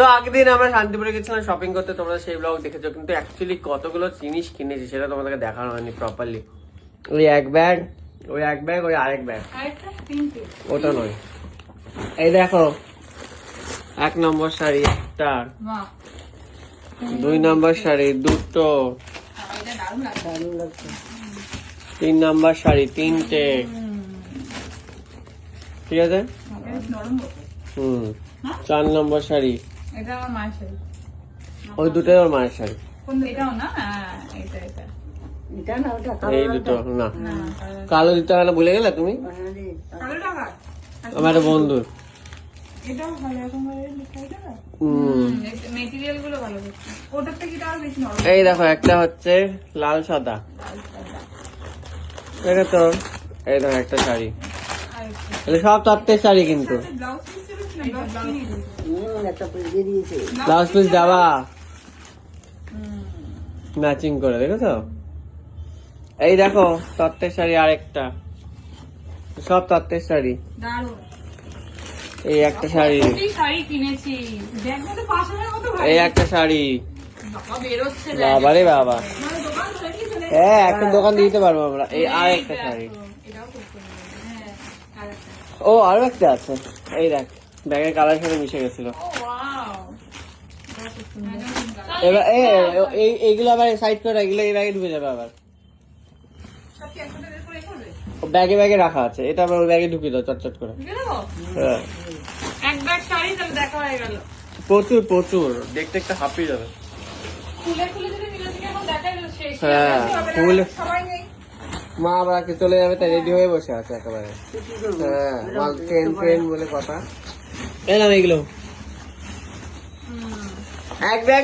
তো আগের দিন আমরা শান্তিপুরে গেছিলাম শপিং করতে, তোমরা সেই ব্লগ দেখেছো, কিন্তু অ্যাকচুয়ালি কতগুলো জিনিস কিনেছি সেটা তোমাদেরকে দেখানো হয়নি প্রপারলি। ওই এক ব্যাগ, ওই আরেক ব্যাগ, ওটা নয়। এই দেখো, 1 নম্বর শাড়ি একটা, 2 নম্বর শাড়ি দুটো, 3 নম্বর শাড়ি 3টে, ঠিক আছে। 4 নম্বর শাড়ি, ওই দুটোই ওর মায়ের শাড়ি। এই দুটো না, কালো দিতে হয় না, ভুলে গেলে তুমি? আমার একটা বন্ধুর। এই দেখো, একটা হচ্ছে লাল সাদা, দেখো তো। এই দেখো একটা শাড়ি, সব তত্ত্বের শাড়ি, কিন্তু ব্লাউজ পিস দেওয়া ম্যাচিং করে, দেখেছো? এই দেখো তত্ত্বের শাড়ি আরেকটা, সব তত্ত্বের শাড়ি। এই একটা শাড়ি, এই একটা শাড়ি, বাবা রে বাবা, হ্যাঁ একটা দোকান দিতে পারবো আমরা। এই আরেকটা শাড়ি, ও আরো একটা আছে, এই দেখ ব্যাগের কালার সাথে মিশে গেছিল। এবার এইগুলো আবার সাইড করে, এগুলো এই ব্যাগে ঢুকে যাবে আবার। ব্যাগে ব্যাগে রাখা আছে, এটা আবার ওই ব্যাগে ঢুকিয়ে দাও চটচট করে। প্রচুর প্রচুর, দেখতে একটা হাঁপিয়ে যাবে। হ্যাঁ খুলে মা আবার আজকে চলে যাবে, তাই রেডি হয়ে বসে আছে একেবারে। হ্যাঁ মাল ট্রেন বলে কথা। এলাম এইগুলো, এক ব্যাগ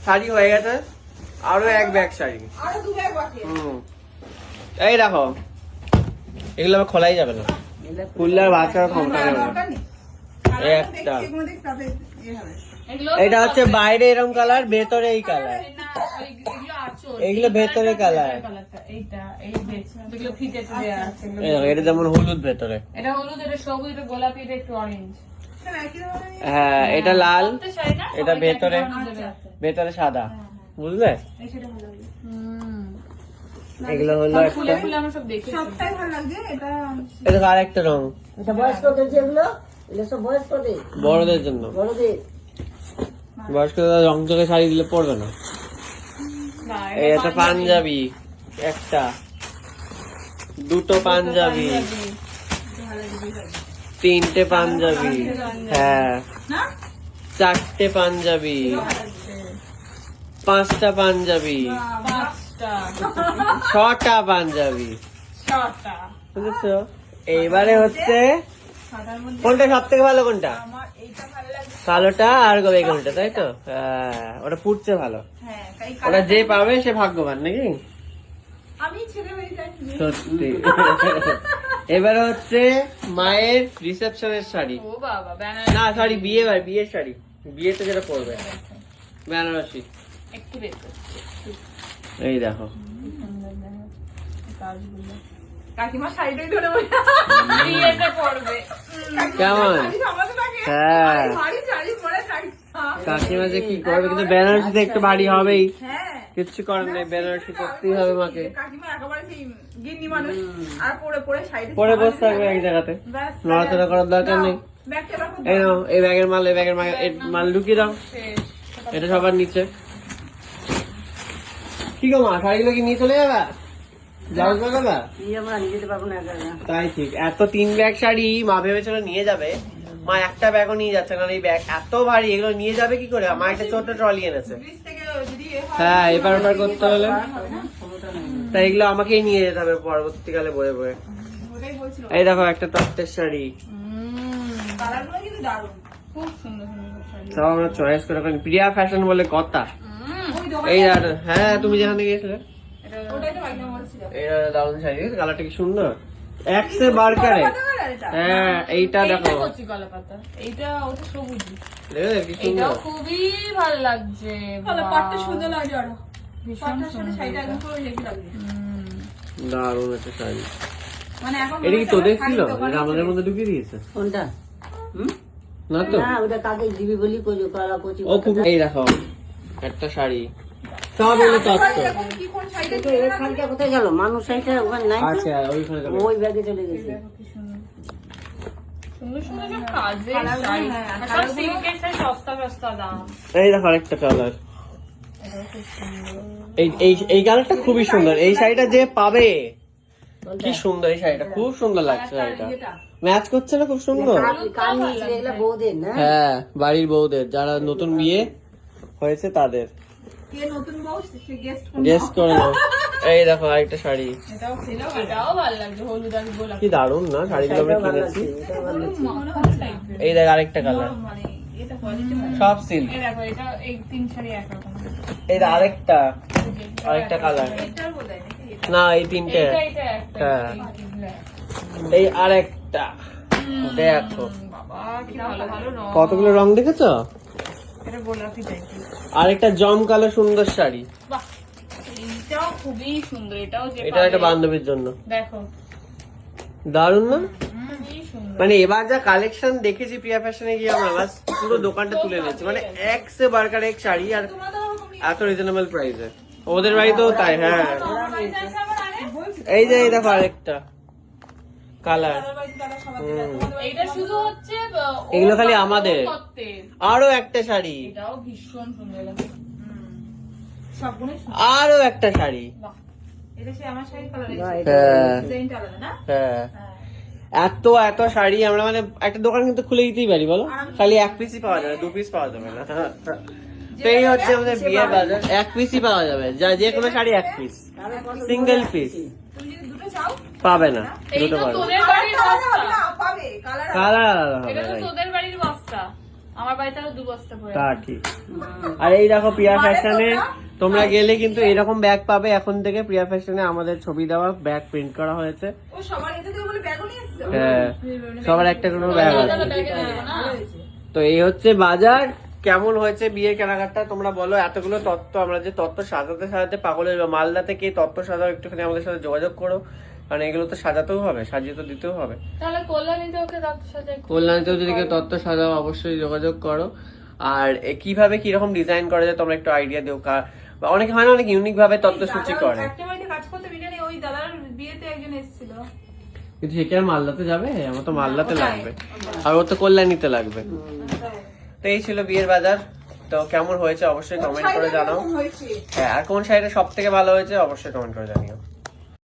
শাড়ি হয়ে গেছে, আরো এক ব্যাগ শাড়ি। এই দেখো, এগুলো আবার খোলাই যাবে না, খুললে আর বাচ্চারা ক্ষমতা নেবে না। একটা, এটা হচ্ছে বাইরে এরকম কালার, ভেতরে এই কালার, এইগুলো ভেতরে কালার। এটা যেমন হলুদ ভেতরে, এটা হলুদ, এটা সবুজ, এটা গোলাপি, এটা একটু অরেঞ্জ। হ্যাঁ এটা লাল, এটা ভেতরে, ভেতরে সাদা, বুঝলে? এগুলো হলো এটা আরেকটা রং, বড়দের জন্য। বয়স্কদের রং চোখে শাড়ি দিলে পড়বে না। এই একটা পাঞ্জাবি, একটা, দুটো পাঞ্জাবি, 3টে পাঞ্জাবি, হ্যাঁ 4টে পাঞ্জাবি, 5টা পাঞ্জাবি, 6টা পাঞ্জাবি, বুঝেছো? এইবারে হচ্ছে কোনটা সব থেকে ভালো, কোনটা? কালোটা আর বেগুনটা, তাই তো? হ্যাঁ ওটা ফুটছে ভালো, ওটা যে পাবে সে ভাগ্যবান, নাকি? সত্যি। এবারে হচ্ছে মায়ের রিসেপশনের শাড়ি, না সরি বিয়ের শাড়ি, বিয়েতে যেটা পরবে, বেনারসি। এই দেখো কাকিমার শাড়িটাই ধরে বিয়েতে পরবে কেমন? হ্যাঁ কাকিমা যে কি করবে, কিন্তু বেনারসিতে একটু ভারী হবেই, কিচ্ছু করার নেই, বেনারসি করতেই হবে মাকে। পরে বসে থাকবে এক জায়গাতে, নড়াচড়া করার দরকার নেই। এই নাও, এই ব্যাগের মাল, এই ব্যাগের মাল ঢুকিয়ে দাও, এটা সবার নিচে। কি গো মা, শাড়িগুলো কি নিয়ে চলে যাবা? তাই ঠিক, এত 3 ব্যাগ শাড়ি মা ভেবেছিল নিয়ে যাবে, মা একটা ব্যাগও নিয়ে যাচ্ছে না। এই ব্যাগ এত ভারী, এগুলো নিয়ে যাবে কি করে? মা একটা ছোট ট্রলি এনেছে, হ্যাঁ এবার ওপার করতে হলে, তাই এগুলো আমাকেই নিয়ে যেতে হবে পরবর্তীকালে বয়ে বয়ে। এই দেখো একটা তত্ত্বের শাড়ি, সব আমরা চয়েস করে, প্রিয়া ফ্যাশন বলে কথা। এই হ্যাঁ তুমি যেখানে গিয়েছিলে, দারুন শাড়ি, কালারটা কি সুন্দর, একসে বারকারে। হ্যাঁ এইটা দেখো, খুবই ভালো লাগছে, দারুন একটা শাড়ি। এটা কি তোদের ছিল, আমাদের মধ্যে ঢুকিয়ে দিয়েছে? কোনটা? না তো না ওটা কাকে দিবি বলি কচু কলা কচি ও খুব এই দেখো একটা শাড়ি সব হলো তত্ত্ব। এই শাড়িটা কোথায় গেল? মানুষ শাড়িটা ওখানে নাই তো? আচ্ছা ওইখানে যাবে। ওই ব্যাগে চলে গেছে। সুন্দর সুন্দর সব কাজের শাড়ি আর সব সিল্কের শাড়ি, সস্তা সস্তা দাম। এই দেখো আরেকটা কালার, এই কালারটা খুবই সুন্দর। এই শাড়িটা যে পাবে কি সুন্দর, এই শাড়িটা খুব সুন্দর লাগছে। শাড়িটা ম্যাচ করছে না, খুব সুন্দর। কান নিয়েছিল এগুলো বৌদের না? হ্যাঁ বাড়ির বউদের, যারা নতুন বিয়ে হয়েছে তাদের গেস করে নাও। এই দেখো আরেকটা শাড়ি, এটাও ছিল, এটাও ভালো লাগছে, হলুদ আর গোলাপি। কি দারুণ না শাড়িগুলো আমরা কিনেছি। এই দেখ আরেকটা কালার, মানে এটা কোয়ালিটি ভালো। সব সিল্ক। এই দেখো এটা এই তিন শাড়ি একরকম। এই দেখ আরেকটা কালার, এটার বোধহয় নাকি এটা? না এই তিনটে। এটা একটা। হ্যাঁ। এই এই আরেকটা দেখো, বাবা কি ভালো ভালো রং। কতগুলো রং দেখেছো। এটা গোলাপি টাইপের। আরেকটা জমকালো সুন্দর শাড়ি, বাহ, এইটাও খুবই সুন্দর। এটাও যে এটা একটা পাবে। বান্ধবীর জন্য দেখো দারুণ না। খুবই সুন্দর। মানে এবার যা কালেকশন দেখেছি প্রিয়া ফ্যাশনে গিয়ে আমরা বাস পুরো দোকানটা তুলে নিয়েছি। মানে এক সে বারকার এক শাড়ি, আর এত রিজনেবল প্রাইসে। ওদের বাড়িতেও তাই। হ্যাঁ এই যে এই দেখো আরেকটা কালার। এইটা শুধু হচ্ছে এগুলো খালি আমাদের। তত্ত্বের। আরো একটা শাড়ি, এটাও ভীষণ সুন্দর লাগে। সবগুলোই সুন্দর। আরো একটা শাড়ি। বাহ, এটা সে আমার শাড়ির কালার। না, এটা হ্যাঁ ডিজাইনটা আলাদা না? হ্যাঁ এত এত শাড়ি আমরা মানে একটা দোকান কিন্তু খুলে দিতেই পারি বলো, খালি এক পিসই পাওয়া যাবে, 2 পিস পাওয়া যাবে না। তো এই হচ্ছে আমাদের বিয়ের বাজার, এক পিসই পাওয়া যাবে, যা যে কোনো শাড়ি এক পিস, সিঙ্গেল পিস তুমি যদি দুটো চাও পাবে না, এই দুটো তো পাবে। তোদের বাড়ির বস্তা। কালার আলাদা হবে এটা তো right? তোদের বাড়ির বস্তা। আমার বাড়িতে আরো 2 বস্তা পড়ে তা আছে। ঠিক। আর এই দেখো প্রিয়া ফ্যাশনে তোমরা গেলে কিন্তু এরকম ব্যাগ পাবে এখন থেকে। প্রিয়া ফ্যাশনে আমাদের ছবি দেওয়া ব্যাগ প্রিন্ট করা হয়েছে। হ্যাঁ সবার একটা কোনো ব্যাগ আছে। তাহলে ব্যাগে দিয়ে দেবো না? তো এই হচ্ছে বাজার। কেমন হয়েছে বিয়ের কেনাকাটা তোমরা বলো। এতগুলো তত্ত্ব, আমরা যে তত্ত্ব সাজাতে সাজাতে পাগলের, মালদা থেকে এই তত্ত্ব সাজাও, একটুখানি আমাদের সাথে যোগাযোগ করো, কারণ এগুলো তো সাজাতেও হবে, সাজিয়ে তো দিতেও হবে। তাহলে কল্যাণীতে ওকে তত্ত্ব সাজাই। কল্যাণীতেও যদি কেউ তত্ত্ব সাজাও অবশ্যই যোগাযোগ করো। আর কিভাবে কিরকম ডিজাইন করা যায় তোমরা একটু আইডিয়া দিও। বা অনেকে হয় না অনেক ইউনিক ভাবে তত্ত্বসূচি করে, একটা বাড়িতে কাজ করতে বিরিয়ানি, ওই দাদার বিয়েতে একজন এসেছিল। কিন্তু সে কি আর মালদাতে যাবে? আমার তো মালদাতে লাগবে, আর ওর তো কল্যাণীতে লাগবে। তো এই ছিল বিয়ের বাজার। তো কেমন হয়েছে অবশ্যই কমেন্ট করে জানাও। হ্যাঁ আর কোন শাড়িটা সব থেকে ভালো হয়েছে অবশ্যই কমেন্ট করে জানিও।